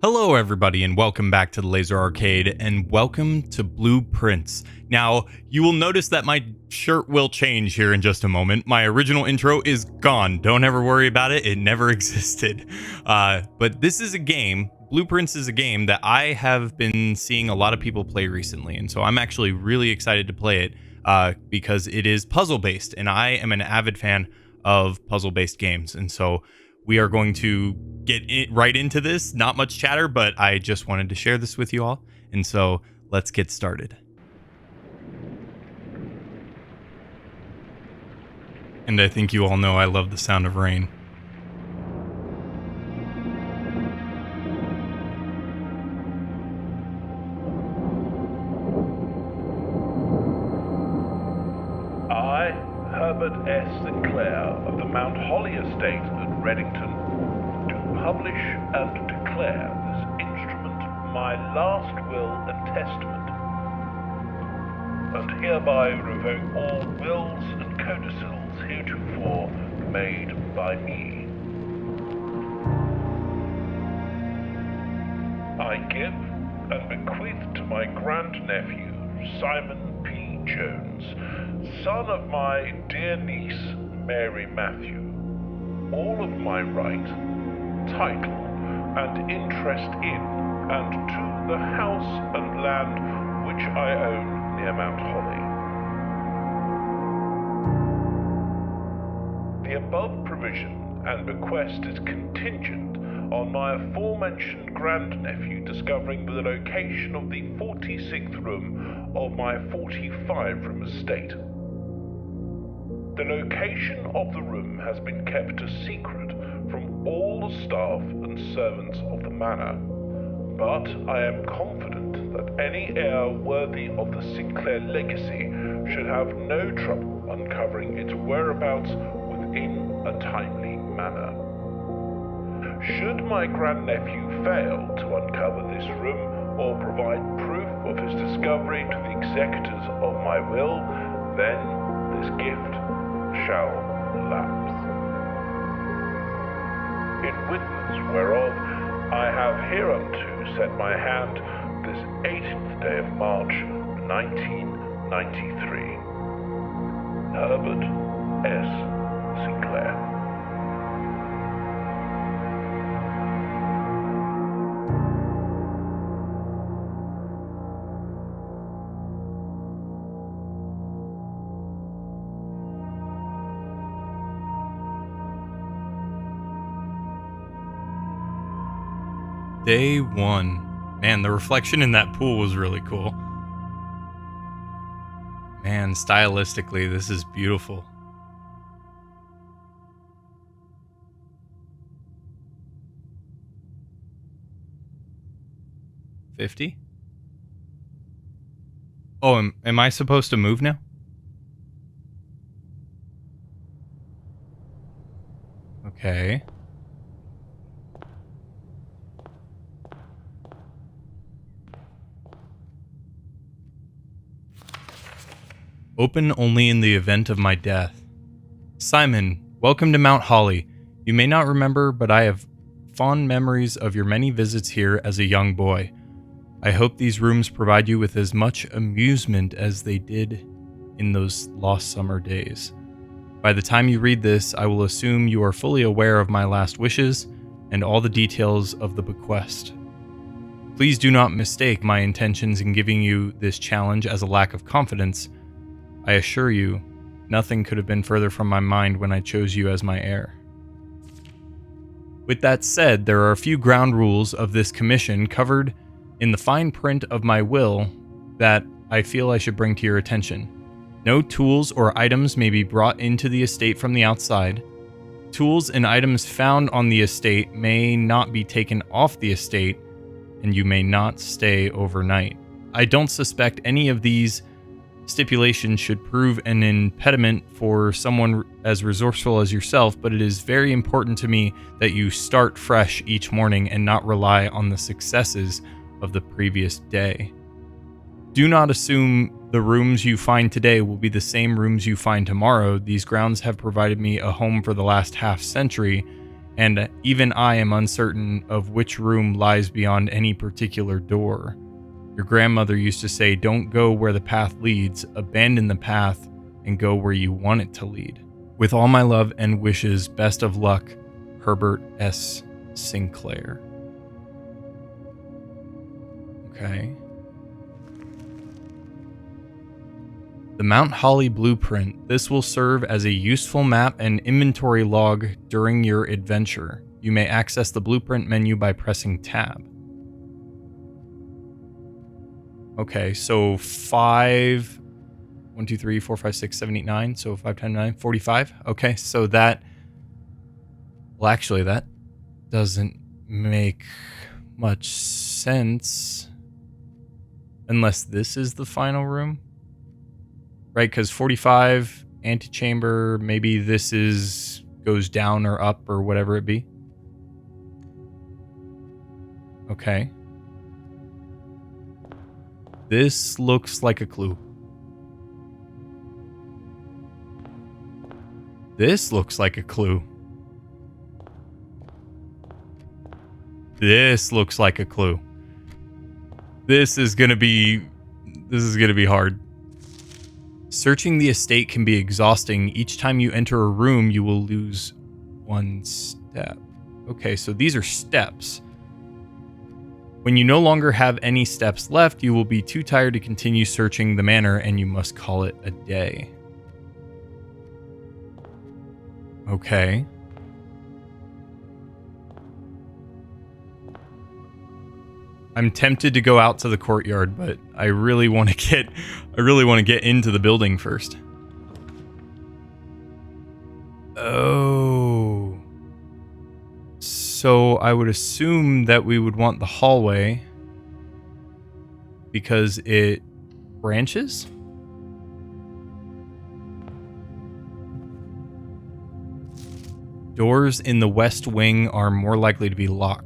Hello everybody and welcome back to the Laser Arcade and welcome to Blueprints. Now, you will notice that my shirt will change here in just a moment. My original intro is gone. Don't ever worry about it. It never existed. But this is a game. Blueprints is a game that I have been seeing a lot of people play recently. And so I'm actually really excited to play it because it is puzzle based and I am an avid fan of puzzle based games. And so we are going to get right into this. Not much chatter, but I just wanted to share this with you all. And so let's get started. And I think you all know I love the sound of rain. I, Herbert S. Sinclair of the Mount Holly Estate at Reddington, do publish and declare this instrument my last will and testament, and hereby revoke all wills and codicils heretofore made by me. I give and bequeath to my grandnephew, Simon P. Jones, son of my dear niece, Mary Matthew, all of my right, title, and interest in and to the house and land which I own near Mount Holly. The above provision and bequest is contingent on my aforementioned grandnephew discovering the location of the 46th room of my 45-room estate. The location of the room has been kept a secret from all the staff and servants of the manor, but I am confident that any heir worthy of the Sinclair legacy should have no trouble uncovering its whereabouts within a timely manner. Should my grandnephew fail to uncover this room or provide proof of his discovery to the executors of my will, then this gift shall lapse. In witness whereof I have hereunto set my hand this 18th day of March, 1993. Herbert S. Sinclair. Day one. Man, the reflection in that pool was really cool. Man, stylistically, this is beautiful. $50? Oh, am I supposed to move now? Okay. Open only in the event of my death. Simon, welcome to Mount Holly. You may not remember, but I have fond memories of your many visits here as a young boy. I hope these rooms provide you with as much amusement as they did in those lost summer days. By the time you read this, I will assume you are fully aware of my last wishes and all the details of the bequest. Please do not mistake my intentions in giving you this challenge as a lack of confidence. I assure you, nothing could have been further from my mind when I chose you as my heir. With that said, there are a few ground rules of this commission covered in the fine print of my will that I feel I should bring to your attention. No tools or items may be brought into the estate from the outside. Tools and items found on the estate may not be taken off the estate, and you may not stay overnight. I don't suspect any of these stipulations should prove an impediment for someone as resourceful as yourself, but it is very important to me that you start fresh each morning and not rely on the successes of the previous day. Do not assume the rooms you find today will be the same rooms you find tomorrow. These grounds have provided me a home for the last half century, and even I am uncertain of which room lies beyond any particular door. Your grandmother used to say, don't go where the path leads, abandon the path, and go where you want it to lead. With all my love and wishes, best of luck, Herbert S. Sinclair. Okay. The Mount Holly Blueprint. This will serve as a useful map and inventory log during your adventure. You may access the blueprint menu by pressing tab. Okay, so 5, 1, 2, 3, 4, 5, 6, 7, 8, 9. So 5 times 9, 45. Okay, so that... Well, actually, that doesn't make much sense. Unless this is the final room. Right, because 45, antechamber, maybe this goes down or up or whatever it be. Okay. This looks like a clue. This looks like a clue. This looks like a clue. This is gonna be hard. Searching the estate can be exhausting. Each time you enter a room, you will lose 1 step. Okay, so these are steps. When you no longer have any steps left, you will be too tired to continue searching the manor and you must call it a day. Okay. I'm tempted to go out to the courtyard, but I really want to get into the building first. Oh. So I would assume that we would want the hallway because it branches? Doors in the west wing are more likely to be locked.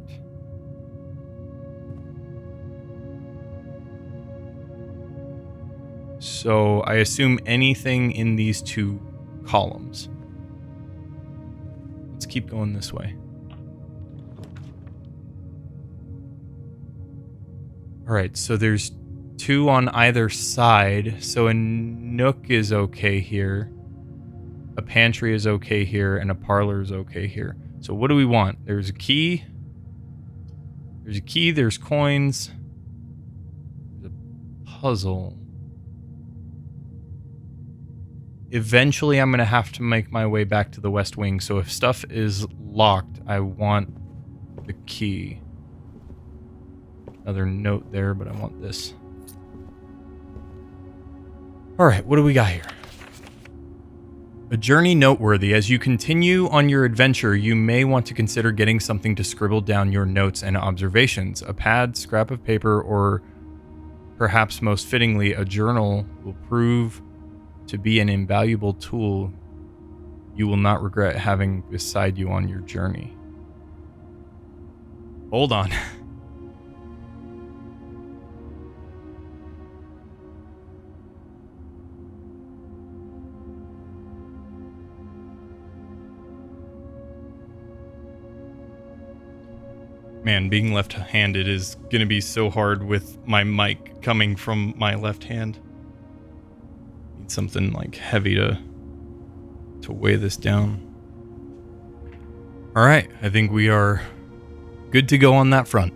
So I assume anything in these 2 columns. Let's keep going this way. All right, so there's 2 on either side. So a nook is okay here. A pantry is okay here, and a parlor is okay here. So what do we want? There's a key. There's a key, there's coins. There's a puzzle. Eventually, I'm going to have to make my way back to the west wing. So if stuff is locked, I want the key. Another note there, but I want this. All right, what do we got here? A journey noteworthy. As you continue on your adventure, you may want to consider getting something to scribble down your notes and observations. A pad, scrap of paper, or perhaps most fittingly, a journal will prove to be an invaluable tool you will not regret having beside you on your journey. Hold on. Man, being left-handed is gonna be so hard with my mic coming from my left hand. Need something like heavy to weigh this down. All right, I think we are good to go on that front.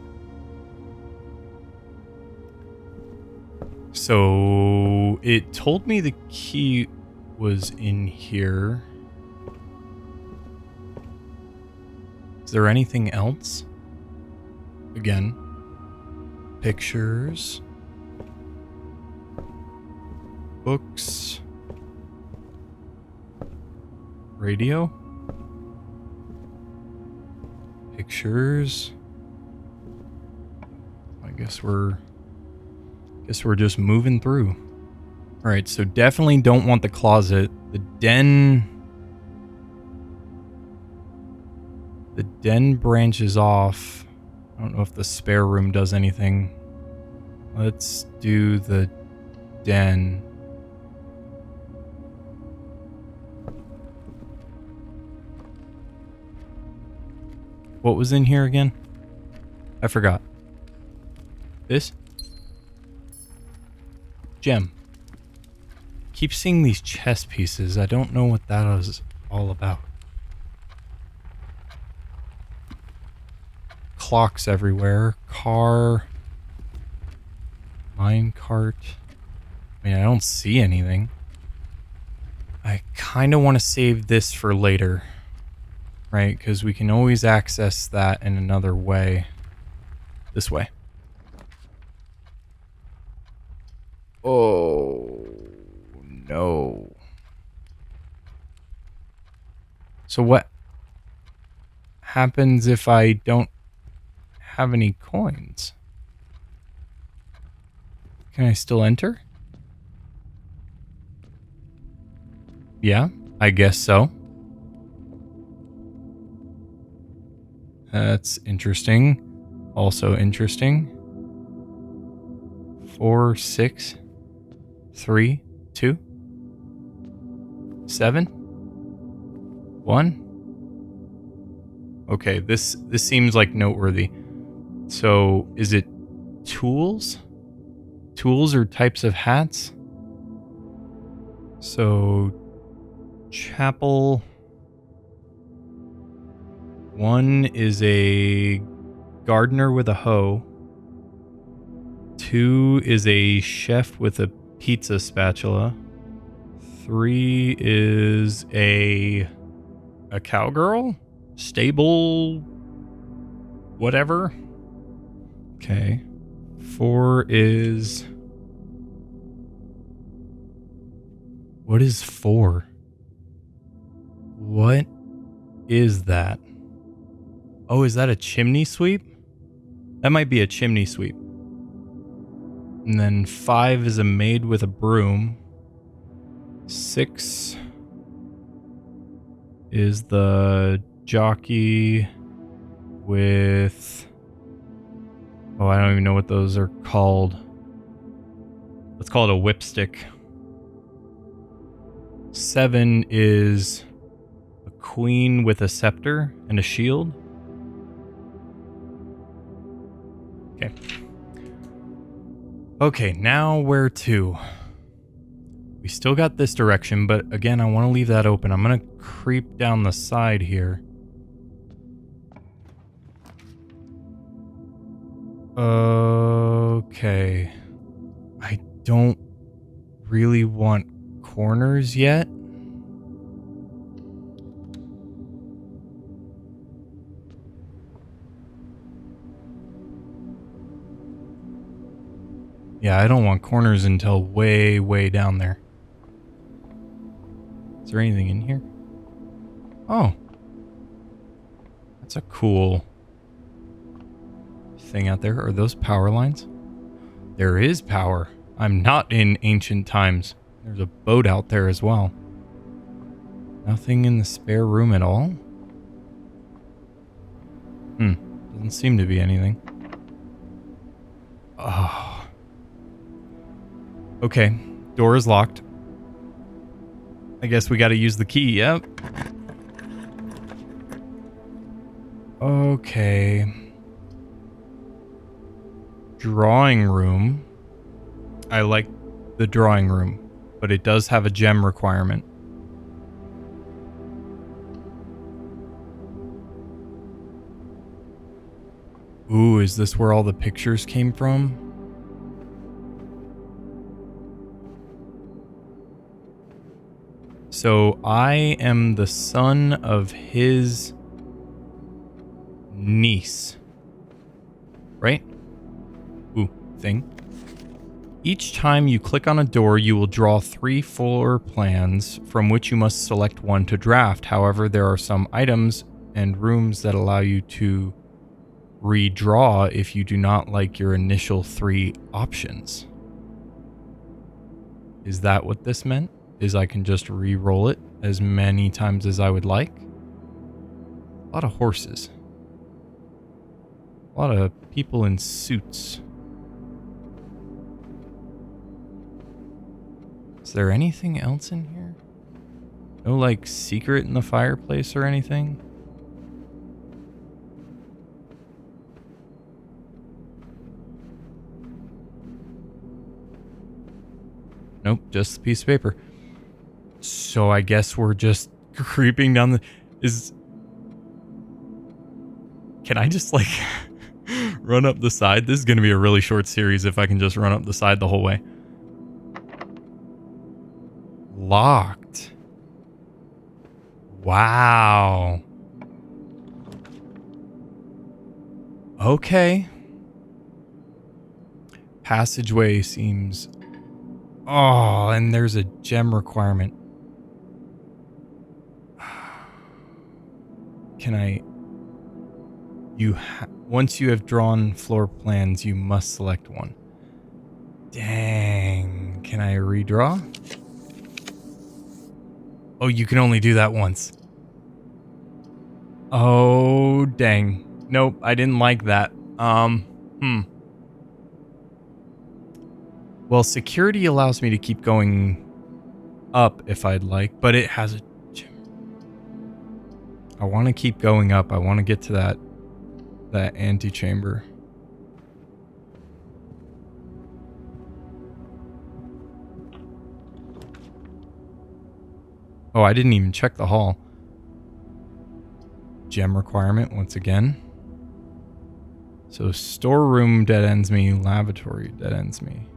So it told me the key was in here. Is there anything else? Again, pictures, books, radio, pictures. I guess we're just moving through. All right, so definitely don't want the closet. The den branches off. I don't know if the spare room does anything. Let's do the den. What was in here again? I forgot. This? Gem. Keep seeing these chess pieces. I don't know what that is all about. Clocks everywhere. Car. Minecart. I mean, I don't see anything. I kind of want to save this for later. Right? Because we can always access that in another way. This way. Oh, no. So what happens if I don't have any coins? Can I still enter? Yeah, I guess so. That's interesting. Also interesting. 4, 6, 3, 2, 7, 1. Okay, this seems like noteworthy. So, is it tools? Tools or types of hats? So, chapel. 1 is a gardener with a hoe. 2 is a chef with a pizza spatula. 3 is a cowgirl? Stable? Whatever. Okay. 4 is... What is 4? What is that? Oh, is that a chimney sweep? That might be a chimney sweep. And then 5 is a maid with a broom. 6 is the jockey with... Oh, I don't even know what those are called. Let's call it a whipstick. 7 is a queen with a scepter and a shield. Okay. Okay, now where to? We still got this direction, but again, I want to leave that open. I'm going to creep down the side here. Okay. I don't really want corners yet. Yeah, I don't want corners until way, way down there. Is there anything in here? Oh. That's a cool thing out there. Are those power lines? There is power. I'm not in ancient times. There's a boat out there as well. Nothing in the spare room at all? Doesn't seem to be anything. Oh. Okay, door is locked. I guess we gotta use the key, yep. Okay. Drawing room. I like the drawing room, but it does have a gem requirement. Ooh, is this where all the pictures came from? So I am the son of his niece. Right? Ooh, thing. Each time you click on a door, you will draw 3 floor plans from which you must select one to draft. However, there are some items and rooms that allow you to redraw if you do not like your initial 3 options. Is that what this meant? Is I can just re-roll it as many times as I would like? A lot of horses. A lot of people in suits. Is there anything else in here? No, like, secret in the fireplace or anything? Nope, just a piece of paper. So I guess we're just creeping down the... Can I just, like, run up the side? This is going to be a really short series if I can just run up the side the whole way. Locked. Wow. Okay. Passageway seems... Oh, and there's a gem requirement. Can I... Once you have drawn floor plans, you must select one. Dang. Can I redraw? Oh, you can only do that once. Oh, dang. Nope, I didn't like that. Well, security allows me to keep going up if I'd like, but it has a gym. I want to keep going up. I want to get to that antechamber. Oh, I didn't even check the hall. Gem requirement once again. So storeroom dead ends me, lavatory dead ends me.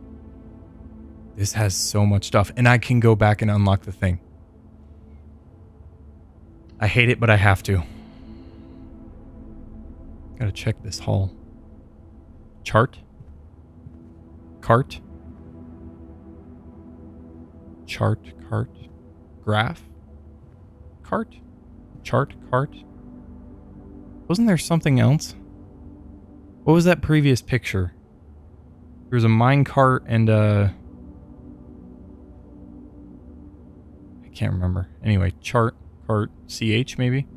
This has so much stuff, and I can go back and unlock the thing. I hate it, but I have to. Gotta check this hall. Chart? Cart? Chart, cart, graph? Cart? Chart, cart? Wasn't there something else? What was that previous picture? There was a mine cart and a... I can't remember. Anyway, chart, cart, CH maybe?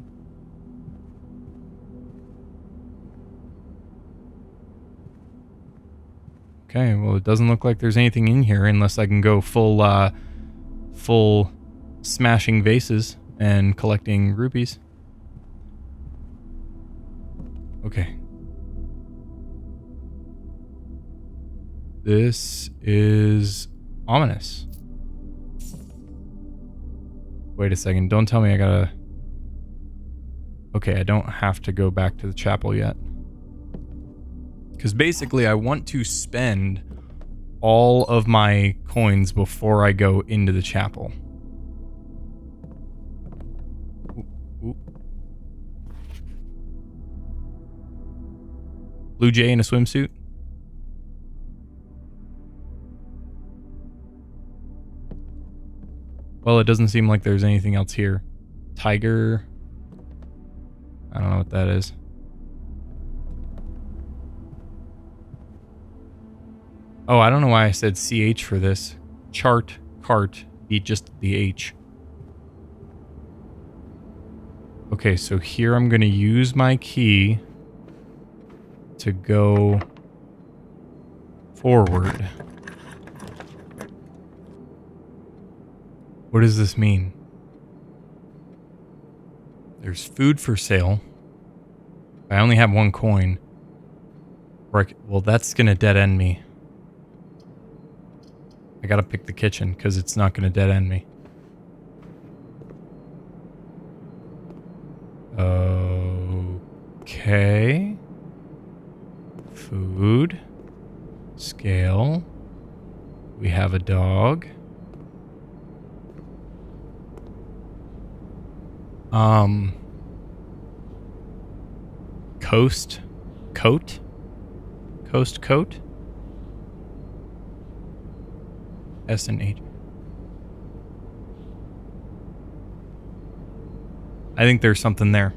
Okay, well it doesn't look like there's anything in here unless I can go full smashing vases and collecting rupees. Okay. This is ominous. Wait a second, don't tell me I gotta... Okay, I don't have to go back to the chapel yet. Because basically I want to spend all of my coins before I go into the chapel. Ooh. Blue Jay in a swimsuit? Well, it doesn't seem like there's anything else here. Tiger. I don't know what that is. Oh, I don't know why I said CH for this. Chart, cart, be just the H. Okay, so here I'm going to use my key to go forward. What does this mean? There's food for sale. I only have one coin. Well, that's going to dead end me. I gotta pick the kitchen because it's not going to dead end me. Okay. Food. Scale. We have a dog. Coast coat? Coast coat? S and H. I think there's something there.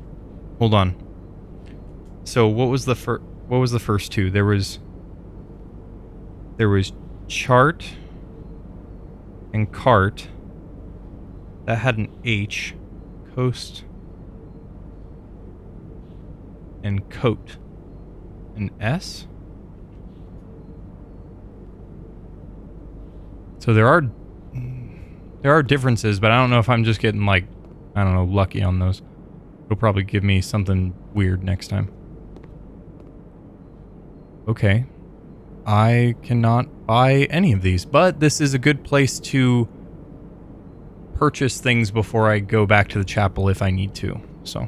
Hold on. So what was the first two? There was chart and cart. That had an H. Coast and coat. An S? So there are differences, but I don't know if I'm just getting, like, I don't know, lucky on those. It'll probably give me something weird next time. Okay. I cannot buy any of these, but this is a good place to purchase things before I go back to the chapel if I need to, so.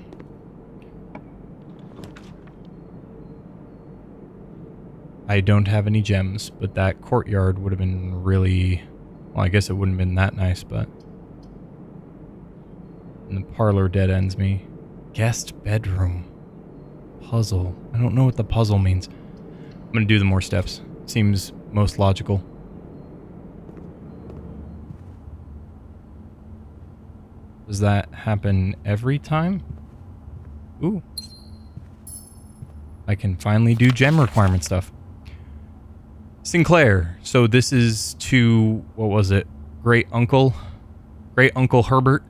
I don't have any gems, but that courtyard would have been really... Well, I guess it wouldn't have been that nice, but... And the parlor dead ends me. Guest bedroom. Puzzle. I don't know what the puzzle means. I'm gonna do the more steps. Seems most logical. Does that happen every time? Ooh. I can finally do gem requirement stuff. Sinclair. So this is to, what was it? Great Uncle Herbert.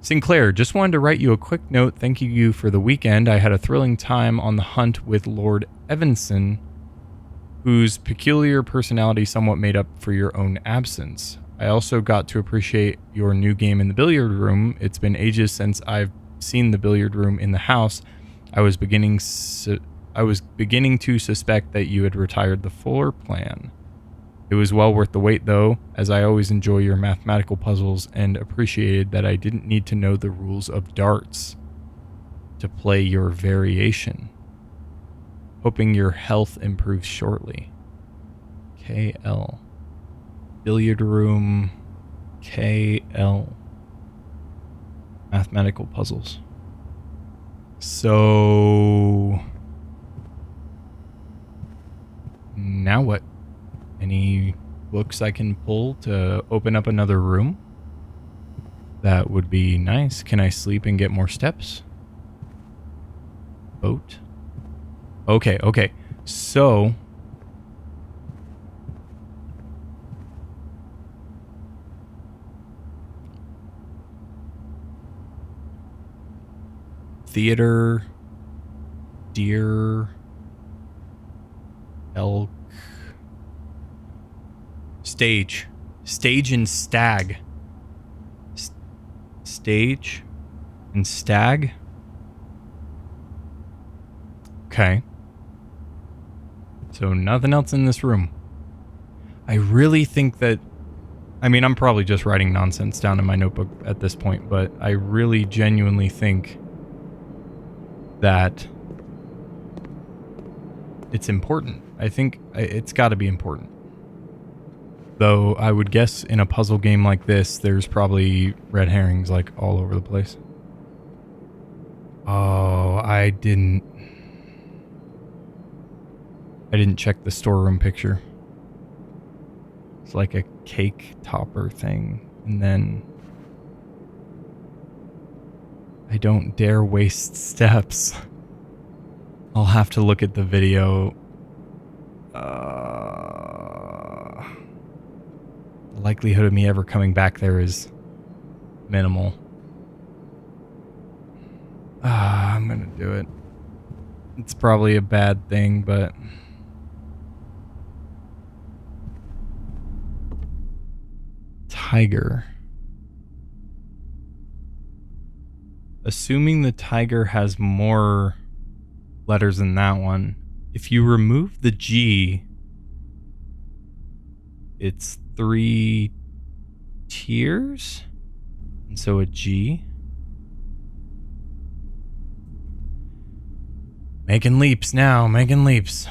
Sinclair, just wanted to write you a quick note thanking you for the weekend. I had a thrilling time on the hunt with Lord Evanson, whose peculiar personality somewhat made up for your own absence. I also got to appreciate your new game in the billiard room. It's been ages since I've seen the billiard room in the house. I was beginning to suspect that you had retired the floor plan. It was well worth the wait, though, as I always enjoy your mathematical puzzles and appreciated that I didn't need to know the rules of darts to play your variation. Hoping your health improves shortly. KL. Billiard room. KL. Mathematical puzzles. So... Now what? Any books I can pull to open up another room? That would be nice. Can I sleep and get more steps? Boat? Okay. So... Theater... Deer... Elk... Stage. Stage and stag. Stage and stag? Okay. So nothing else in this room. I really think that... I mean, I'm probably just writing nonsense down in my notebook at this point, but I really genuinely think that it's important. I think it's got to be important. Though I would guess in a puzzle game like this, there's probably red herrings like all over the place. Oh, I didn't check the storeroom picture. It's like a cake topper thing. And then I don't dare waste steps. I'll have to look at the video. The likelihood of me ever coming back there is minimal. I'm gonna do it. It's probably a bad thing, but... Tiger. Assuming the tiger has more letters than that one, if you remove the G, it's 3 tiers? And so a G. Making leaps now, making leaps.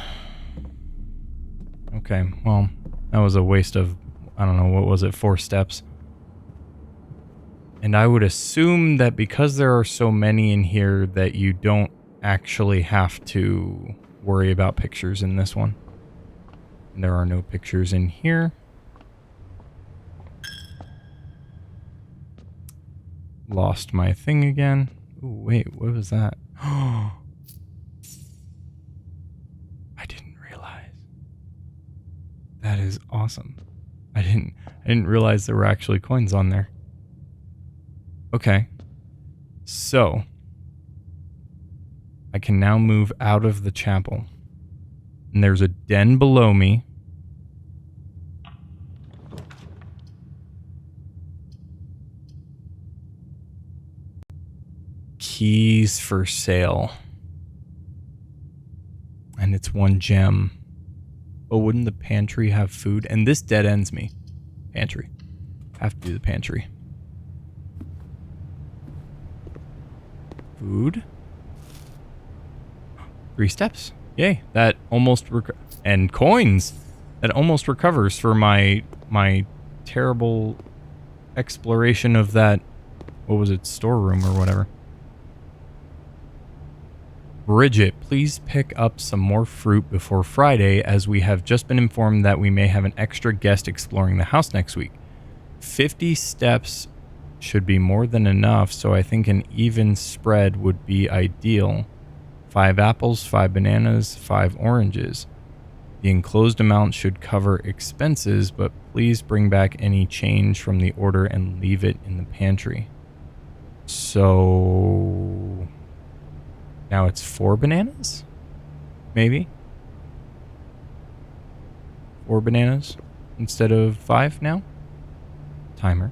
Okay, well, that was a waste of, I don't know, what was it, 4 steps. And I would assume that because there are so many in here that you don't actually have to worry about pictures in this one. And there are no pictures in here. Lost my thing again. Ooh, wait, what was that? I didn't realize. That is awesome. I didn't realize there were actually coins on there. Okay. So I can now move out of the chapel. And there's a den below me. Keys for sale. And it's 1 gem. But wouldn't the pantry have food? And this dead ends me. Pantry. Have to do the pantry. Food. 3 steps. Yay. That almost... and coins. That almost recovers for my terrible exploration of that... what was it? Storeroom or whatever. Bridget, please pick up some more fruit before Friday, as we have just been informed that we may have an extra guest exploring the house next week. 50 steps should be more than enough, so I think an even spread would be ideal. 5 apples, 5 bananas, 5 oranges. The enclosed amount should cover expenses, but please bring back any change from the order and leave it in the pantry. So... now it's 4 bananas? Maybe? 4 bananas instead of 5 now? Timer.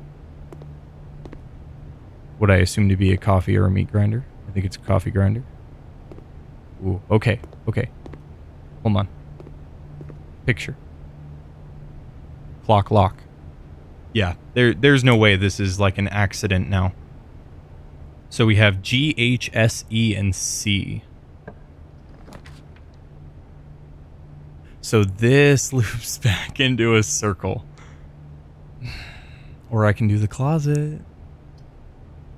What I assume to be a coffee or a meat grinder. I think it's a coffee grinder. Ooh, okay, okay. Hold on. Picture. Clock lock. Yeah, there's no way this is like an accident now. So we have G, H, S, E, and C. So this loops back into a circle. Or I can do the closet.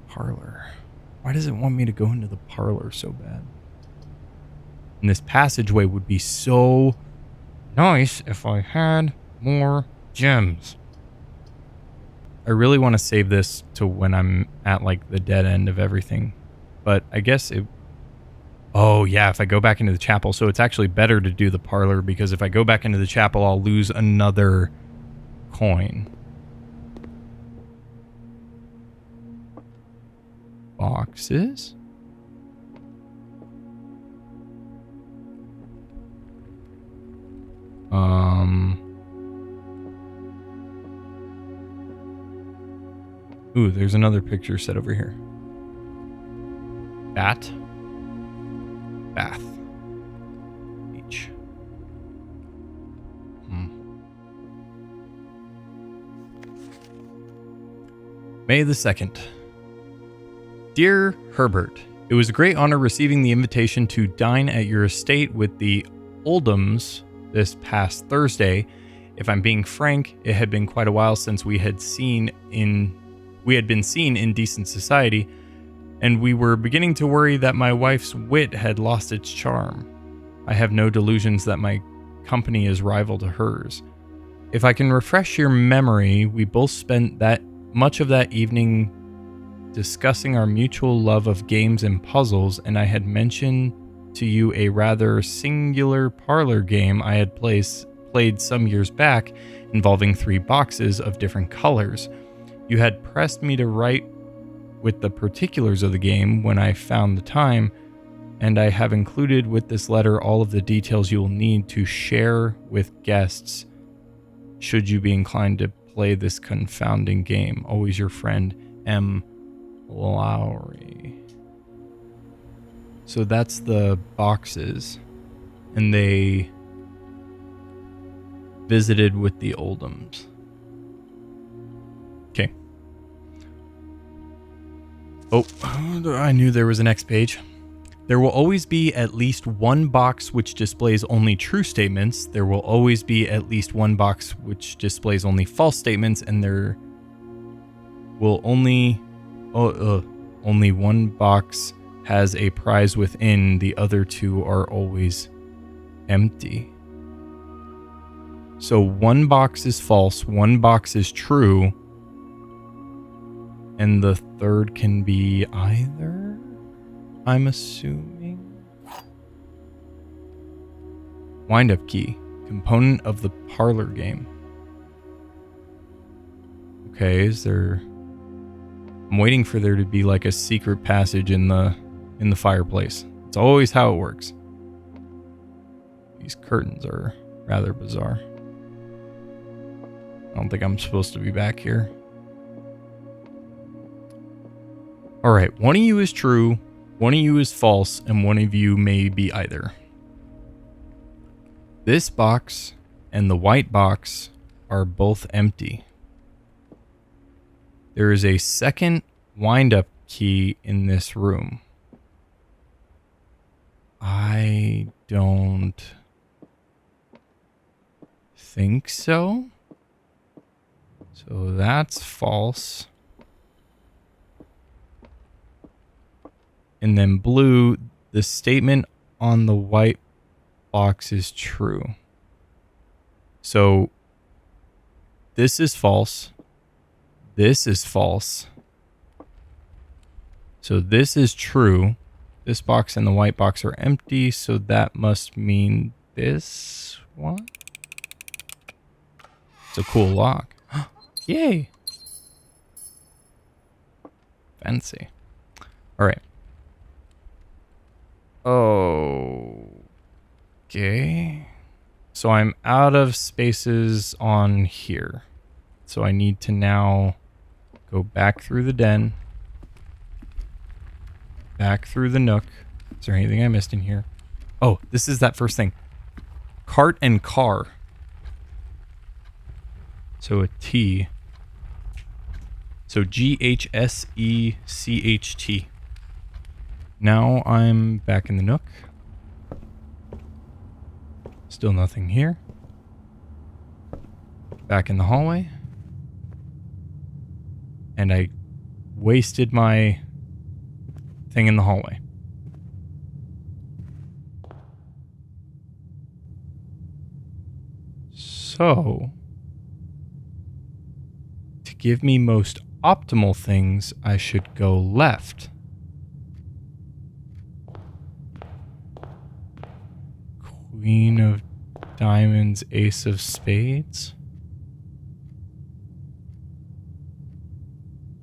Parlor. Why does it want me to go into the parlor so bad? And this passageway would be so nice if I had more gems. I really want to save this to when I'm at like the dead end of everything. But I guess it... oh yeah, if I go back into the chapel. So it's actually better to do the parlor, because if I go back into the chapel, I'll lose another coin. Boxes? Ooh, there's another picture set over here. Bat. Bath. Beach. May the 2nd. Dear Herbert, it was a great honor receiving the invitation to dine at your estate with the Oldhams this past Thursday. If I'm being frank, it had been quite a while since we had been seen in decent society, and we were beginning to worry that my wife's wit had lost its charm. I have no delusions that my company is rival to hers. If I can refresh your memory, we both spent much of that evening discussing our mutual love of games and puzzles, and I had mentioned to you a rather singular parlor game I had played some years back, involving 3 boxes of different colors. You had pressed me to write with the particulars of the game when I found the time, and I have included with this letter all of the details you will need to share with guests should you be inclined to play this confounding game. Always your friend, M. Lowry. So that's the boxes, and they visited with the Oldhams. Okay. Oh, I knew there was a next page. There will always be at least one box which displays only true statements. There will always be at least one box which displays only false statements, and there will only one box has a prize within. The other 2 are always empty. So one box is false, one box is true, and the third can be either, I'm assuming. Wind-up key, component of the parlor game. Okay, is there... I'm waiting for there to be like a secret passage in the fireplace. It's always how it works. These curtains are rather bizarre. I don't think I'm supposed to be back here. Alright, one of you is true, one of you is false, and one of you may be either. This box and the white box are both empty. There is a second wind-up key in this room. I don't think so. So that's false. And then blue, the statement on the white box is true. So this is false. This is false. So this is true. This box and the white box are empty, so that must mean this one. It's a cool lock. Yay. Fancy. All right. Okay. So I'm out of spaces on here. So I need to now go back through the den. Back through the nook. Is there anything I missed in here? Oh, this is that first thing. Cart and car. So a T. So GHSECHT. Now I'm back in the nook. Still nothing here. Back in the hallway. And I wasted my thing in the hallway. So, to give me most optimal things, I should go left. Queen of diamonds, ace of spades.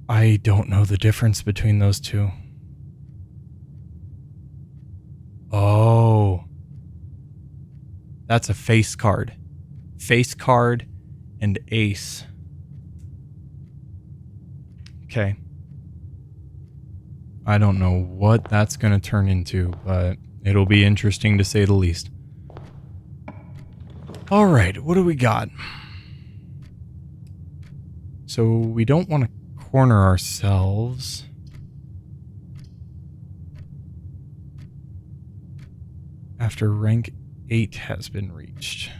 I don't know the difference between those two. Oh. That's a face card. Face card and ace. Okay. I don't know what that's going to turn into, but it'll be interesting to say the least. All right, what do we got? So we don't want to corner ourselves. After rank 8 has been reached.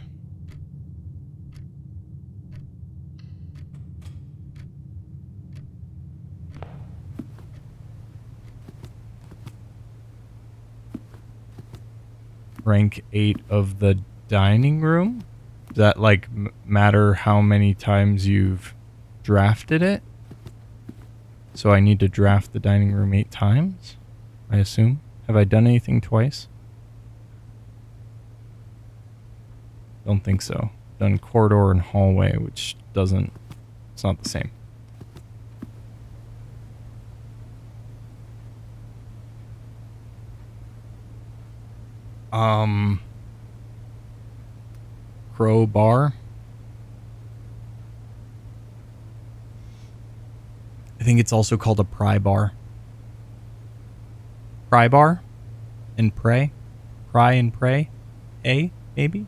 Rank 8 of the dining room? Does that like matter how many times you've drafted it? So I need to draft the dining room 8 times, I assume. Have I done anything twice? Don't think so. Done corridor and hallway, which doesn't, it's not the same. Crowbar. I think it's also called a pry bar. Pry bar? And pray? Pry and pray? A, maybe?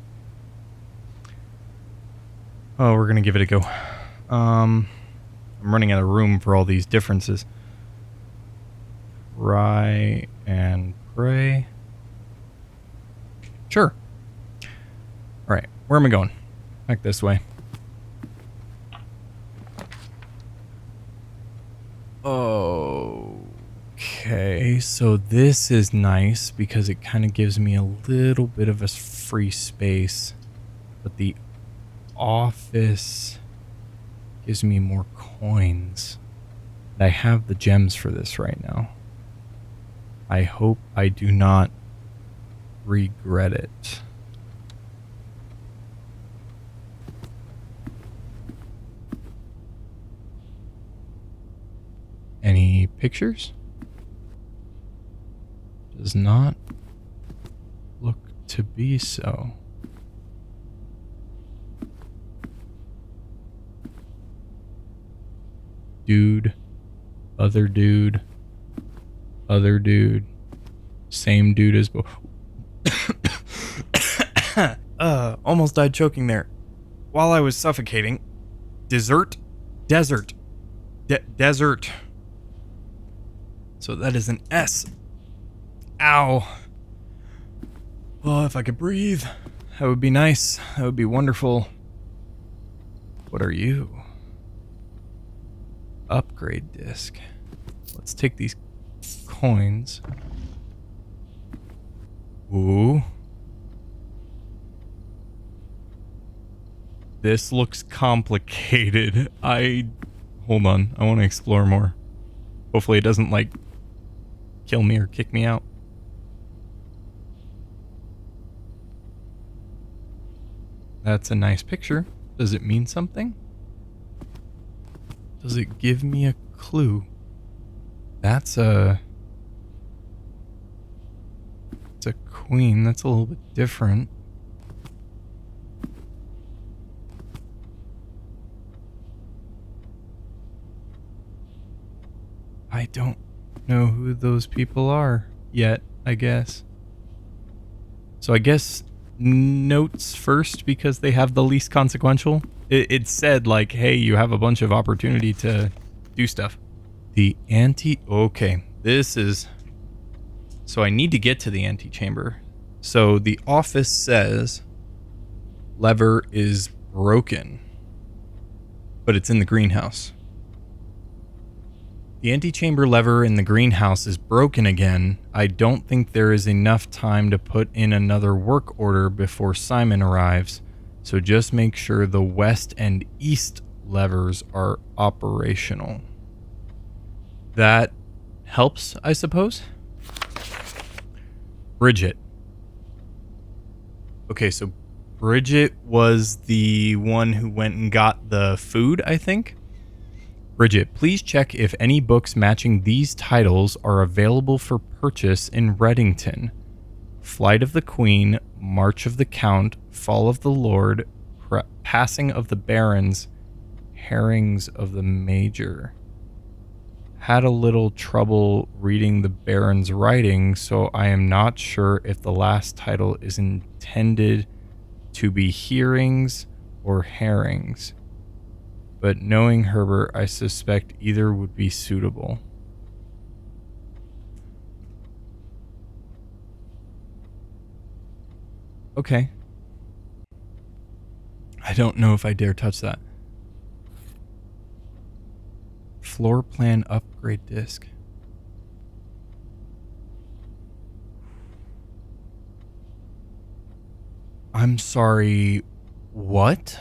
Oh, we're gonna give it a go. I'm running out of room for all these differences. Pry and pray. Sure. Alright, where am I going? Back this way. Okay, so this is nice because it kind of gives me a little bit of a free space. But the office gives me more coins. And I have the gems for this right now. I hope I do not regret it. Any pictures? Does not look to be so. Dude, other dude, same dude as before. Almost died choking there. while I was suffocating, desert. Desert. So that is an S. Ow. Oh, if I could breathe, that would be nice. That would be wonderful. What are you? Upgrade disc. Let's take these coins. Ooh. This looks complicated. Hold on. I want to explore more. Hopefully it doesn't, like, kill me or kick me out. That's a nice picture. Does it mean something? Does it give me a clue? It's a queen. That's a little bit different. I don't know who those people are yet, I guess. So I guess notes first because they have the least consequential. It said, like, hey, you have a bunch of opportunity to do stuff. Okay, this is... So I need to get to the antechamber. So the office says lever is broken, but it's in the greenhouse. The antechamber lever in the greenhouse is broken again. I don't think there is enough time to put in another work order before Simon arrives, so just make sure the west and east levers are operational. That helps, I suppose? Bridget. Okay, so Bridget was the one who went and got the food, I think? Bridget, please check if any books matching these titles are available for purchase in Reddington. Flight of the Queen, March of the Count, Fall of the Lord, Passing of the Barons, Herrings of the Major. Had a little trouble reading the Baron's writing, so I am not sure if the last title is intended to be hearings or herrings. But knowing Herbert, I suspect either would be suitable. Okay. I don't know if I dare touch that. Floor plan upgrade disc. I'm sorry, what?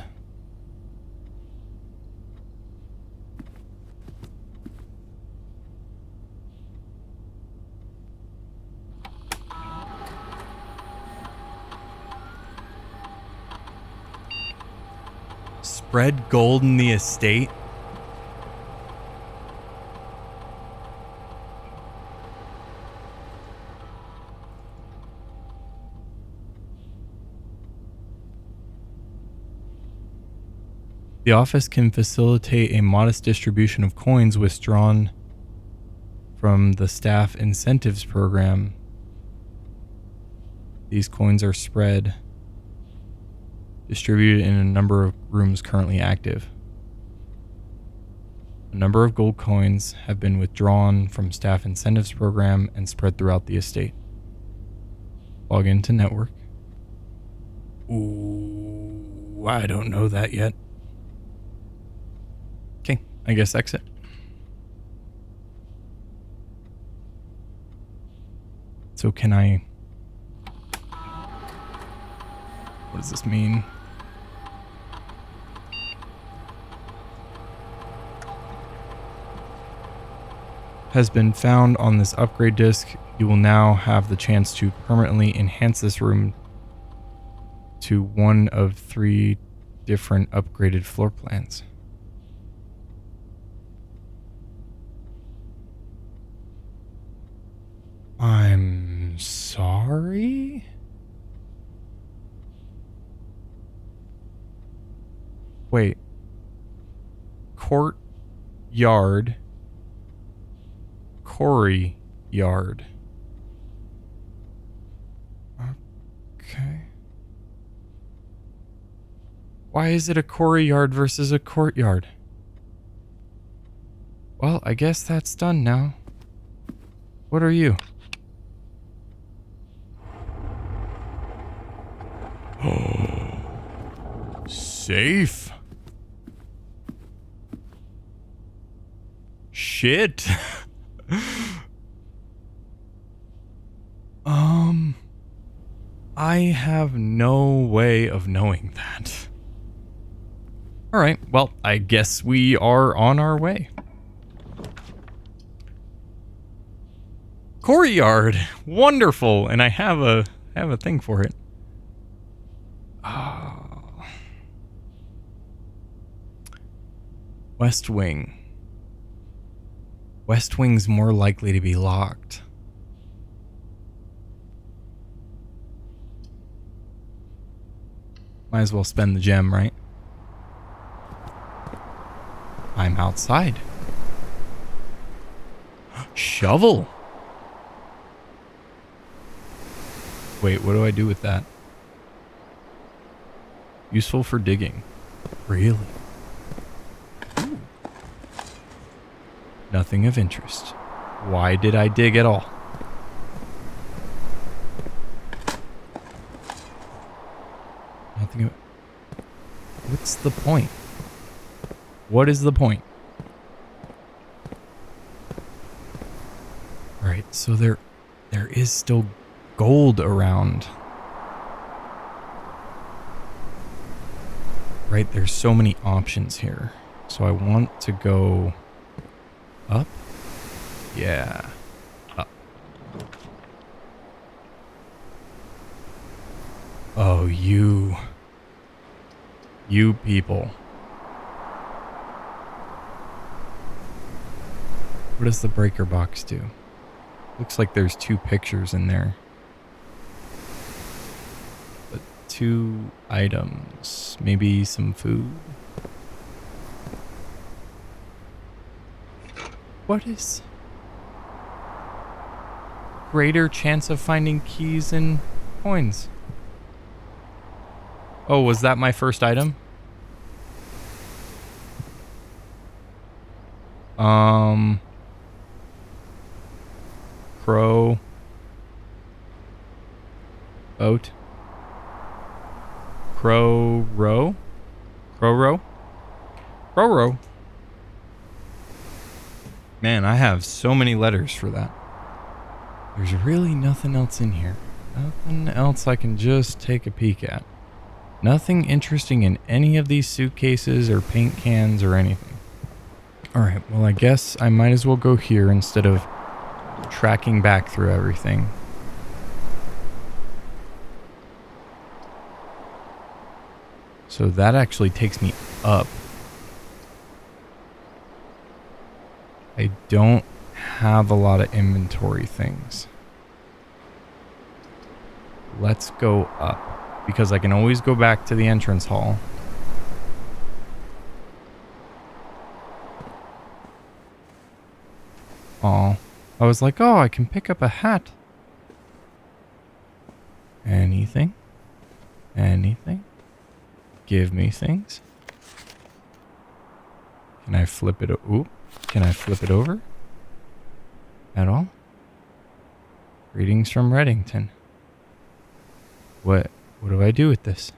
Spread gold in the estate? The office can facilitate a modest distribution of coins withdrawn from the staff incentives program. These coins are spread, distributed in a number of rooms currently active. A number of gold coins have been withdrawn from staff incentives program and spread throughout the estate. Log into network. Ooh, I don't know that yet. Okay, I guess exit. So can I... What does this mean? Has been found on this upgrade disc. You will now have the chance to permanently enhance this room to one of 3 different upgraded floor plans. I'm sorry? Wait. Courtyard. Quarry yard. Okay. Why is it a courtyard versus a courtyard? Well, I guess that's done now. What are you? Oh, safe. Shit. I have no way of knowing that. All right, well, I guess we are on our way. Courtyard, wonderful, and I have a thing for it. Oh. West Wing. West Wing's more likely to be locked. Might as well spend the gem, right? I'm outside. Shovel. Wait, what do I do with that? Useful for digging. Really? Ooh. Nothing of interest. Why did I dig at all? Nothing of... What's the point? What is the point? Alright, so there is still gold around. Right, there's so many options here. So I want to go up. Yeah. Up. Oh, you people. What does the breaker box do? Looks like there's 2 pictures in there. But 2 items. Maybe some food. What is... Greater chance of finding keys and coins? Oh, was that my first item? Crow. Boat. Crow row? Crow row? Crow row. Man, I have so many letters for that. There's really nothing else in here. Nothing else I can just take a peek at. Nothing interesting in any of these suitcases or paint cans or anything. Alright, well I guess I might as well go here instead of tracking back through everything. So that actually takes me up. I don't have a lot of inventory things. Let's go up, because I can always go back to the entrance hall. Oh, I was like, oh, I can pick up a hat. Anything? Anything? Give me things. Can I flip it? Ooh, can I flip it over? At all? Greetings from Reddington. What do I do with this?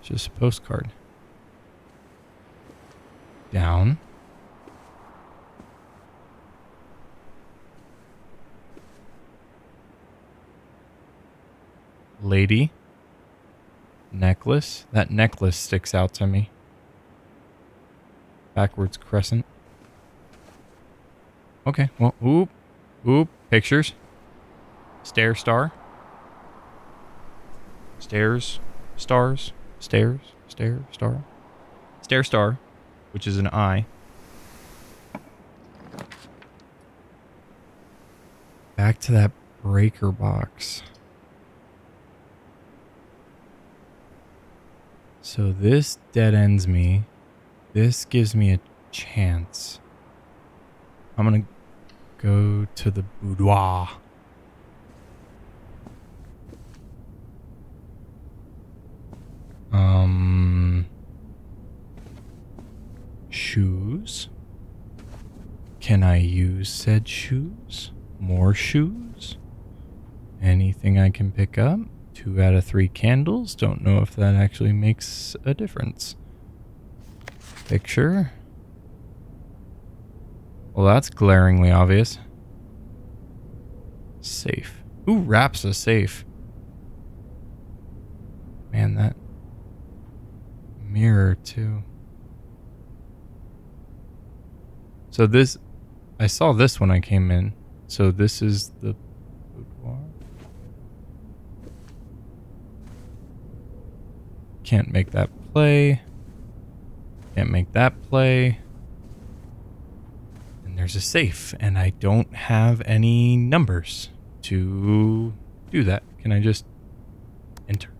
Just a postcard. Down. Lady. Necklace. That necklace sticks out to me. Backwards crescent. Okay, well, oop, pictures. Stair star. Stairs, stars, stairs, stair, star. Stair star, which is an eye. Back to that breaker box. So this dead ends me. This gives me a chance. I'm gonna go to the boudoir. shoes. Can I use said shoes? More shoes? Anything I can pick up? 2 out of 3 candles. Don't know if that actually makes a difference. Picture. Well, that's glaringly obvious. Safe. Who wraps a safe? Man, that mirror too. So this, I saw this when I came in. So this is the boudoir. Can't make that play. Can't make that play. And there's a safe, and I don't have any numbers to do that. Can I just enter?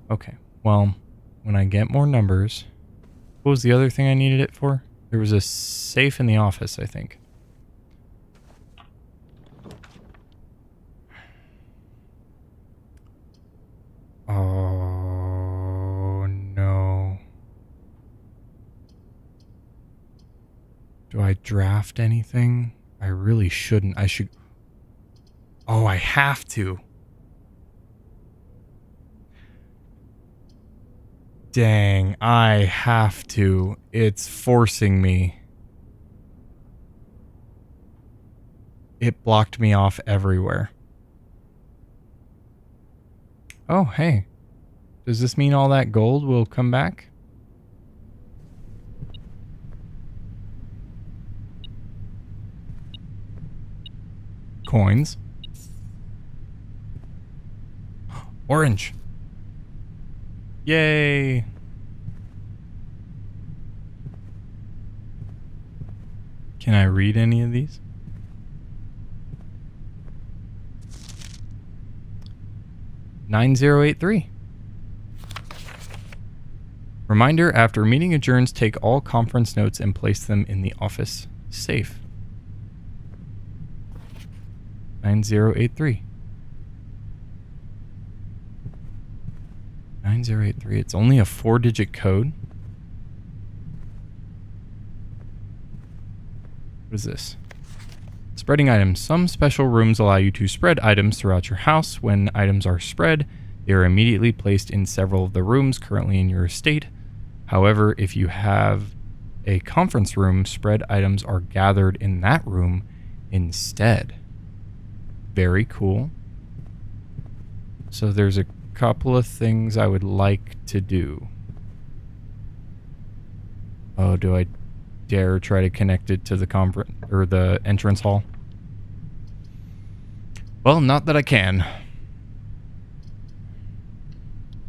Okay, well, when I get more numbers... What was the other thing I needed it for? There was a safe in the office, I think. Oh, no. Do I draft anything? I really shouldn't. I should... Oh, I have to. Dang, I have to. It's forcing me. It blocked me off everywhere. Oh, hey. Does this mean all that gold will come back? Coins. Orange. Yay. Can I read any of these? $9083. Reminder, after meeting adjourns, take all conference notes and place them in the office safe. 9083. 9083. It's only a 4-digit code. What is this? Spreading items. Some special rooms allow you to spread items throughout your house. When items are spread, they are immediately placed in several of the rooms currently in your estate. However, if you have a conference room, spread items are gathered in that room instead. Very cool. So there's a couple of things I would like to do. Oh, do I dare try to connect it to the conference or the entrance hall? Well, not that I can.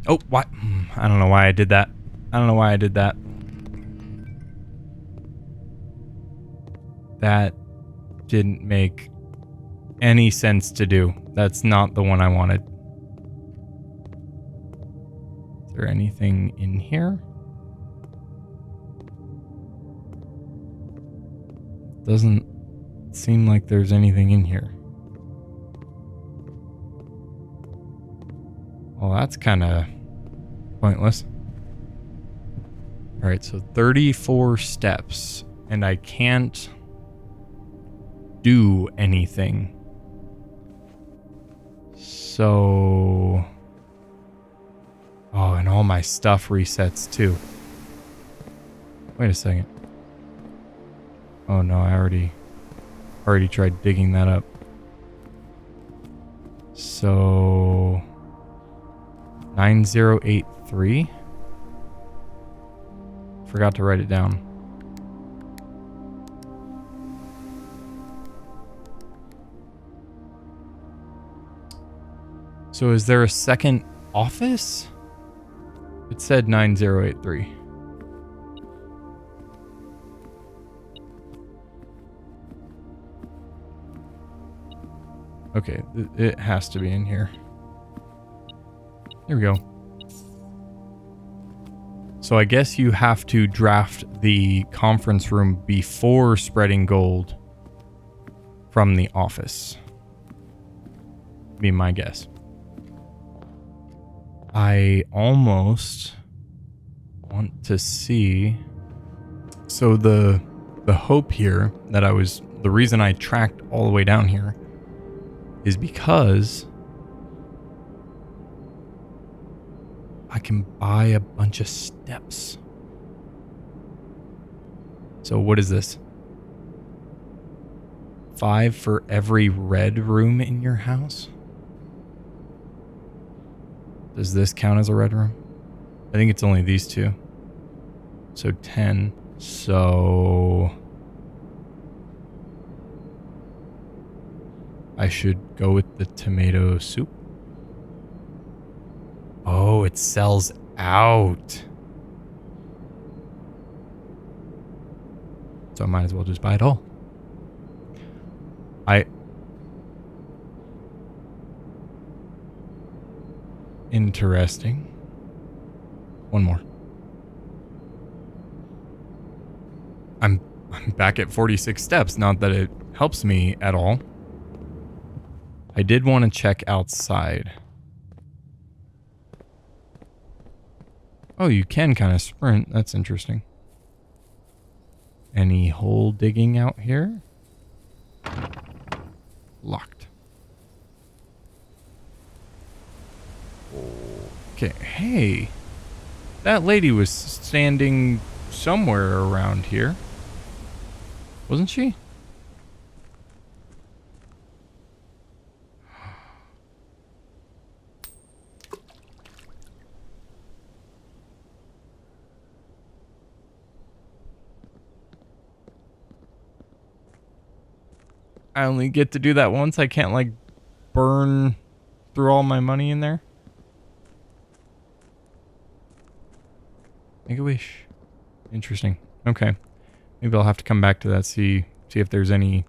Oh, what? I don't know why I did that. I don't know why I did that. That didn't make any sense to do. That's not the one I wanted. Is there anything in here? Doesn't seem like there's anything in here. Well, that's kind of pointless. All right, so 34 steps, and I can't do anything. So... Oh, and all my stuff resets too. Wait a second. Oh no, I already tried digging that up. So 9083. Forgot to write it down. So is there a second office? It said 9083. Okay, it has to be in here. There we go. So I guess you have to draft the conference room before spreading gold from the office. Be my guess. I almost want to see... So the hope here the reason I tracked all the way down here is because I can buy a bunch of steps. So what is this? 5 for every red room in your house? Does this count as a red room? I think it's only these two. So 10. So I should go with the tomato soup. Oh, it sells out. So I might as well just buy it all. Interesting. One more. I'm back at 46 steps. Not that it helps me at all. I did want to check outside. Oh, you can kind of sprint. That's interesting. Any hole digging out here? Locked. Okay, hey. That lady was standing somewhere around here. Wasn't she? I only get to do that once. I can't, like, burn through all my money in there. Make a wish. Interesting. Okay. Maybe I'll have to come back to that, see if there's any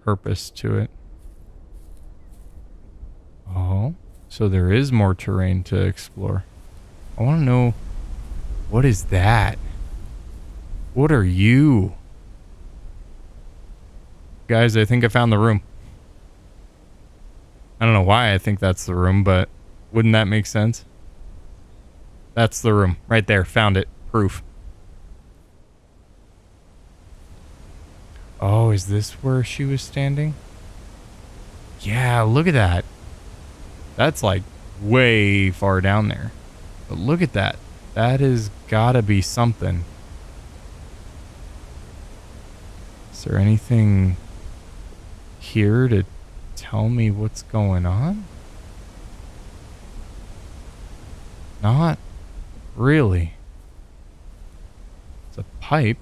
purpose to it. Oh, so there is more terrain to explore. I want to know, what is that? What are you? Guys, I think I found the room. I don't know why I think that's the room, but wouldn't that make sense? That's the room. Right there. Found it. Proof. Oh, is this where she was standing? Yeah, look at that. That's like way far down there. But look at that. That has gotta be something. Is there anything here to tell me what's going on? Not really. It's a pipe.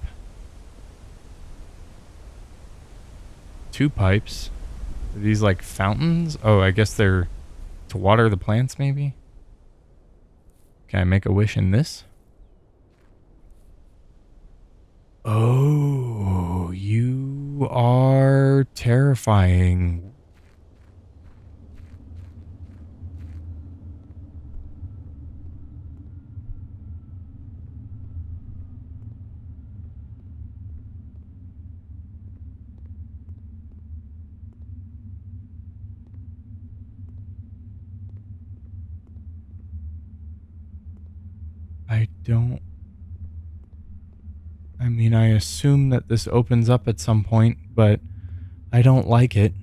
2 pipes. Are these like fountains? Oh, I guess they're to water the plants, maybe? Can I make a wish in this? Oh, you are terrifying. I assume that this opens up at some point, but I don't like it.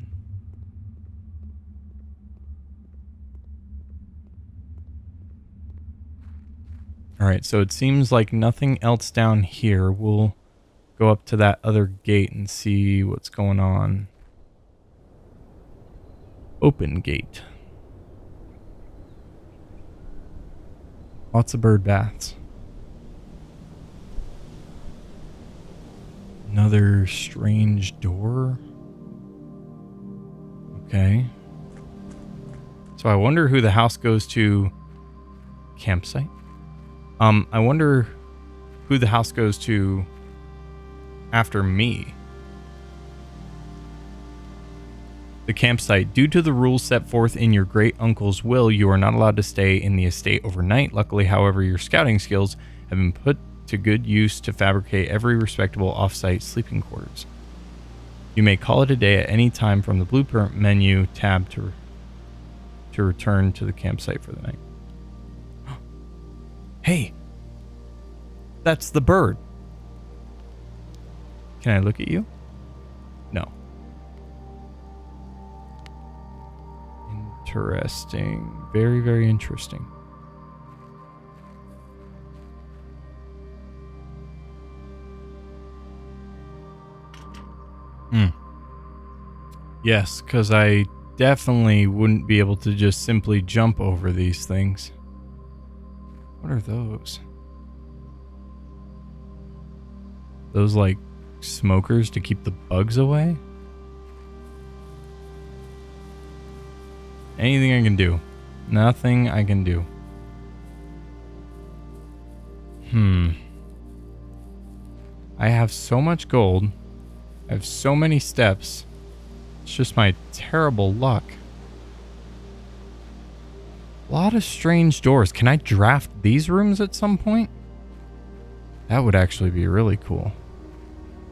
Alright, so it seems like nothing else down here. We'll go up to that other gate and see what's going on. Open gate. Lots of bird baths. Another strange door. Okay. So I wonder who the house goes to. Campsite? I wonder who the house goes to after me. The campsite. Due to the rules set forth in your great uncle's will, you are not allowed to stay in the estate overnight. Luckily, however, your scouting skills have been put to good use to fabricate every respectable off-site sleeping quarters. You may call it a day at any time from the blueprint menu tab to return to the campsite for the night. Hey, that's the bird. Can I look at you? No. Interesting. Very, very interesting. Yes, because I definitely wouldn't be able to just simply jump over these things. What are those? Those like smokers to keep the bugs away? Anything I can do. Nothing I can do. I have so much gold. I have so many steps. It's just my terrible luck. A lot of strange doors. Can I draft these rooms at some point? That would actually be really cool.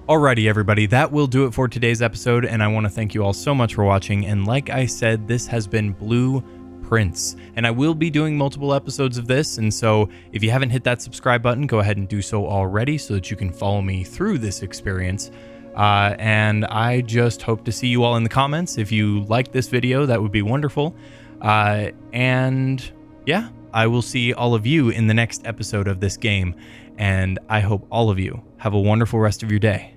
Alrighty, everybody, that will do it for today's episode, and I want to thank you all so much for watching. And like I said, this has been Blueprints, and I will be doing multiple episodes of this, and so if you haven't hit that subscribe button, go ahead and do so already so that you can follow me through this experience. And I just hope to see you all in the comments. If you like this video, that would be wonderful. And yeah, I will see all of you in the next episode of this game. And I hope all of you have a wonderful rest of your day.